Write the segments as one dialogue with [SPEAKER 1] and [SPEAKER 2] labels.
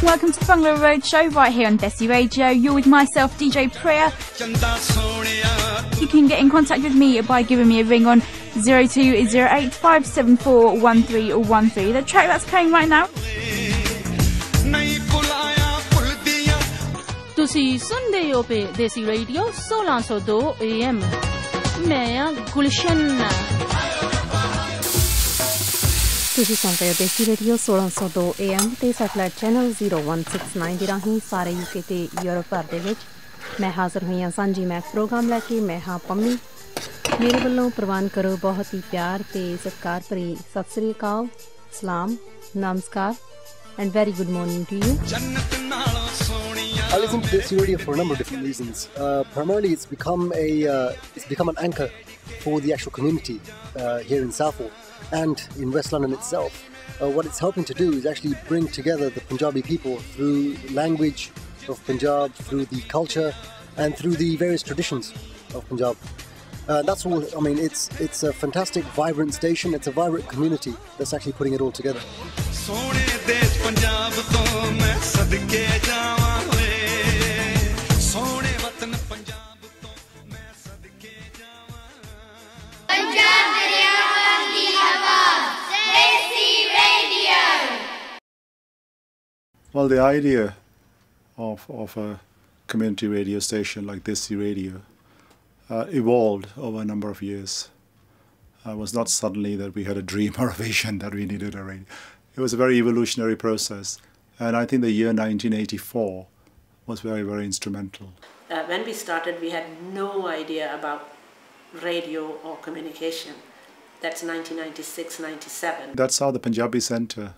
[SPEAKER 1] welcome to the Bungalow Road Show right here on DESI Radio. You're with myself, DJ Priya. You can get in contact with me by giving me a ring on 0208 574 1313. The track that's playing right now.
[SPEAKER 2] ਤੁਸੀਂ ਸੁਣਦੇ ਹੋ ਪੇ ਦੇਸੀ radio 1602 AM ਮੈਂ ਗੁਲਸ਼ਨ ਤੁਸੀਂ ਸੁਣ ਰਹੇ ਹੋ ਦੇਸੀ radio 1602 AM ਤੇ satellite channel 0169 ਦੇ ਰਾਹੀਂ ਸਾਰੇ UK ਤੇ ਯੂਰਪ ਭਰ ਦੇ ਵਿੱਚ ਮੈਂ ਹਾਜ਼ਰ ਹੋਈ ਹਾਂ ਸਾਂਝੀ ਮੈਕ ਪ੍ਰੋਗਰਾਮ ਲੈ ਕੇ। ਮੈਂ ਹਾਂ ਪੰਮੀ। ਮੇਰੇ ਵੱਲੋਂ ਪ੍ਰਵਾਨ ਕਰੋ ਬਹੁਤ ਹੀ ਪਿਆਰ ਤੇ ਸਤਿਕਾਰ ਭਰੀ ਸਤਿ ਸ੍ਰੀ ਅਕਾਲ, ਸਲਾਮ, ਨਮਸਕਾਰ and very good morning to you.
[SPEAKER 3] I listen to DESI Radio for a number of different reasons. Primarily, it's become an anchor for the actual community here in Southall and in West London itself. What it's helping to do is actually bring together the Punjabi people through language of Punjab, through the culture, and through the various traditions of Punjab. That's all. I mean, it's a fantastic, vibrant station. It's a vibrant community that's actually putting it all together.
[SPEAKER 4] Well, the idea of a community radio station like DESI Radio evolved over a number of years. It was not suddenly that we had a dream or a vision that we needed a radio. It was a very evolutionary process, and I think the year 1984 was very, very instrumental.
[SPEAKER 5] When we started, we had no idea about radio or communication. That's 1996-97.
[SPEAKER 4] That's how the Punjabi Centre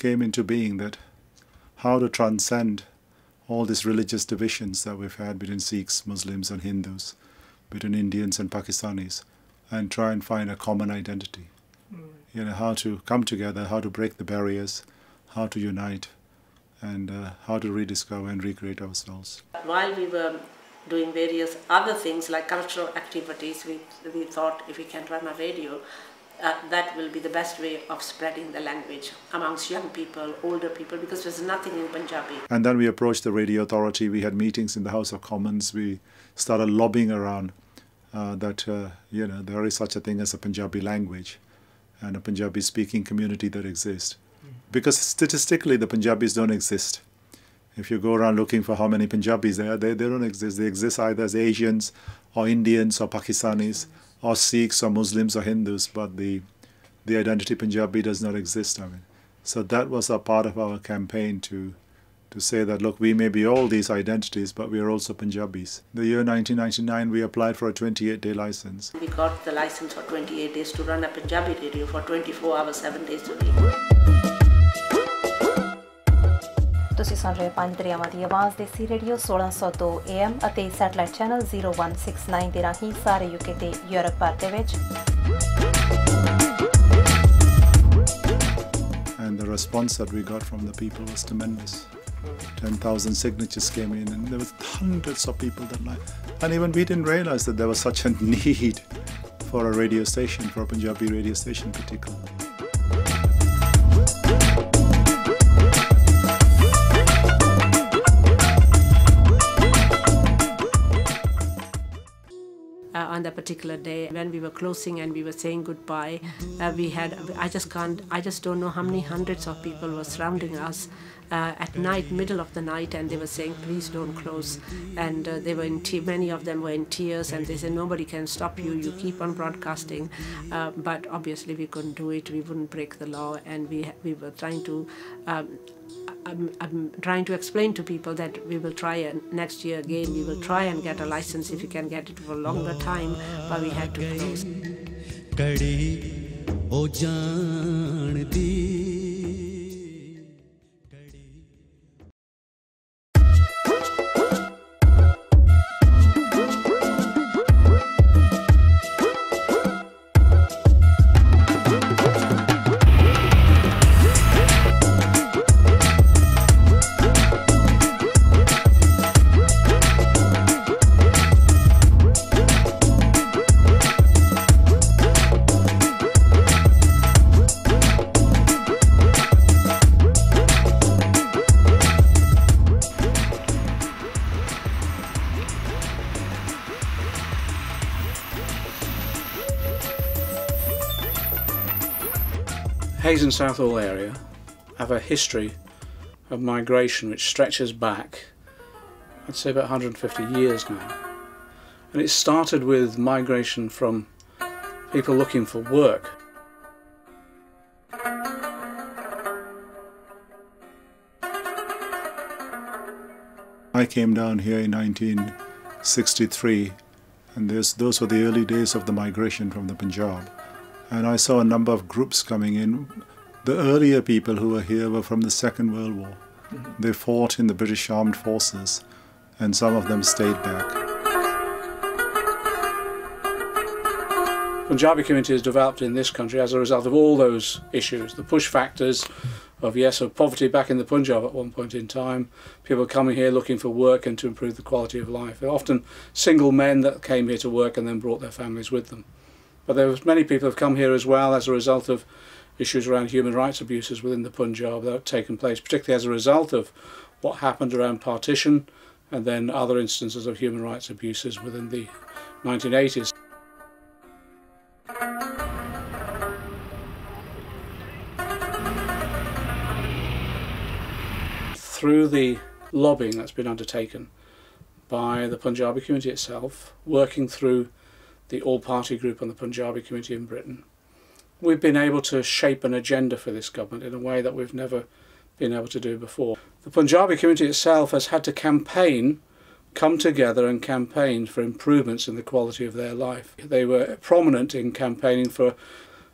[SPEAKER 4] came into being, that how to transcend all these religious divisions that we've had between Sikhs, Muslims and Hindus, between Indians and Pakistanis, and try and find a common identity. You know, how to come together, how to break the barriers, how to unite, and how to rediscover and recreate ourselves.
[SPEAKER 5] While we were doing various other things like cultural activities, we thought if we can run a radio, that will be the best way of spreading the language amongst young people, older people, because there's nothing in Punjabi.
[SPEAKER 4] And then we approached the radio authority. We had meetings in the House of Commons. We started lobbying around that you know, there is such a thing as a Punjabi language and a Punjabi speaking community that exists. Because statistically the Punjabis don't exist. If you go around looking for how many Punjabis there are, they don't exist. They exist either as Asians or Indians or Pakistanis or Sikhs or Muslims or Hindus, but the identity Punjabi does not exist. I mean, so that was a part of our campaign to say that, look, we may be all these identities, but we are also Punjabis. The year 1999, we applied for a 28-day license.
[SPEAKER 5] We got the license for 28 days to run a Punjabi radio for 24 hours, 7 days a week.
[SPEAKER 2] ਤੁਸੀਂ ਸੁਣ ਰਹੇ ਪੰਜ ਦਰਿਆਵਾਂ ਦੀ ਆਵਾਜ਼ ਦੇਸੀ radio 1602 AM ਅਤੇ satellite channel 0169 ਦੇ ਰਾਹੀਂ ਸਾਰੇ UK ਤੇ ਯੂਰਪ ਭਰ ਦੇ ਵਿੱਚ।
[SPEAKER 4] And the response that we got from the people was tremendous. 10,000 signatures came in, and there was hundreds of people that night. And even we didn't realize that there was such a need for a radio station, for a Punjabi radio station particularly.
[SPEAKER 5] On that particular day, when we were closing and we were saying goodbye, I just don't know how many hundreds of people were surrounding us at night, middle of the night, and they were saying, please don't close. And they were many of them were in tears, and they said, nobody can stop you, you keep on broadcasting. But obviously we couldn't do it, we wouldn't break the law, and we were trying to I'm trying to explain to people that we will try, and next year again we will try and get a license if we can get it for a longer time, but we had to close.
[SPEAKER 6] Hayes and Southall area have a history of migration which stretches back, I'd say, about 150 years now. And it started with migration from people looking for work.
[SPEAKER 4] I came down here in 1963, and those were the early days of the migration from the Punjab. And I saw a number of groups coming in. The earlier people who were here were from the Second World War. They fought in the British Armed Forces, and some of them stayed back.
[SPEAKER 6] Punjabi community has developed in this country as a result of all those issues, the push factors of poverty back in the Punjab at one point in time, people coming here looking for work and to improve the quality of life. They're often single men that came here to work and then brought their families with them. But there was many people who have come here as well as a result of issues around human rights abuses within the Punjab that have taken place, particularly as a result of what happened around partition and then other instances of human rights abuses within the 1980s. Through the lobbying that's been undertaken by the Punjabi community itself, working through the all-party group on the Punjabi community in Britain, we've been able to shape an agenda for this government in a way that we've never been able to do before. The Punjabi community itself has had to come together and campaign for improvements in the quality of their life. They were prominent in campaigning for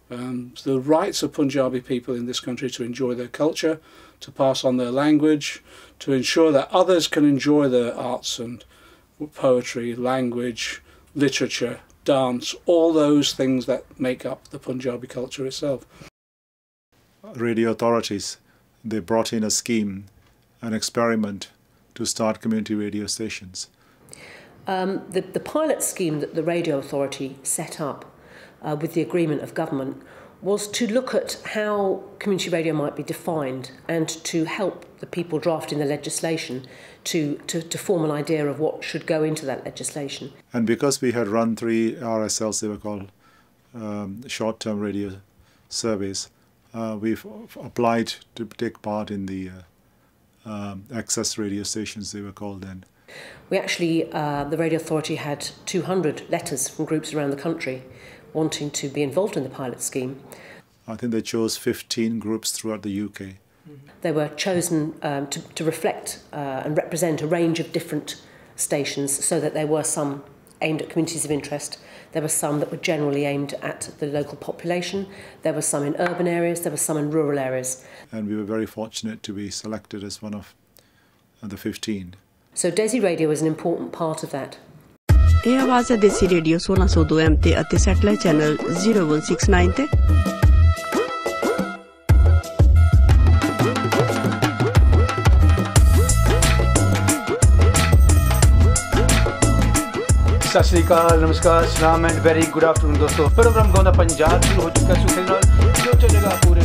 [SPEAKER 6] the rights of Punjabi people in this country to enjoy their culture, to pass on their language, to ensure that others can enjoy their arts and poetry, language, literature, dance, all those things that make up the Punjabi culture itself.
[SPEAKER 4] Radio authorities, they brought in a scheme, an experiment to start community radio stations.
[SPEAKER 5] The pilot scheme that the Radio Authority set up with the agreement of government was to look at how community radio might be defined and to help the people drafting the legislation to form an idea of what should go into that legislation.
[SPEAKER 4] And because we had run 3 RSLs, they were called short-term radio surveys, we've applied to take part in the access radio stations, they were called then.
[SPEAKER 5] We actually, the Radio Authority had 200 letters from groups around the country wanting to be involved in the pilot scheme.
[SPEAKER 4] I think they chose 15 groups throughout the UK.
[SPEAKER 5] They were chosen to reflect and represent a range of different stations, so that there were some aimed at communities of interest, there were some that were generally aimed at the local population, there were some in urban areas, there were some in rural areas.
[SPEAKER 4] And we were very fortunate to be selected as one of the 15.
[SPEAKER 5] So DESI radio is an important part of that.
[SPEAKER 7] ਇਹ ਆਵਾਜ਼ ਹੈ ਦੇਸੀ radio 1602 AM ਤੇ ਅਤੇ satellite channel 0169 ਤੇ।
[SPEAKER 8] सत श्री अकाल, नमस्कार, सलाम एंड वेरी गुड आफ्टरनून दोस्तों। प्रोग्राम गाँव पंजाब शुरू हो चुका है, जो चलेगा पूरे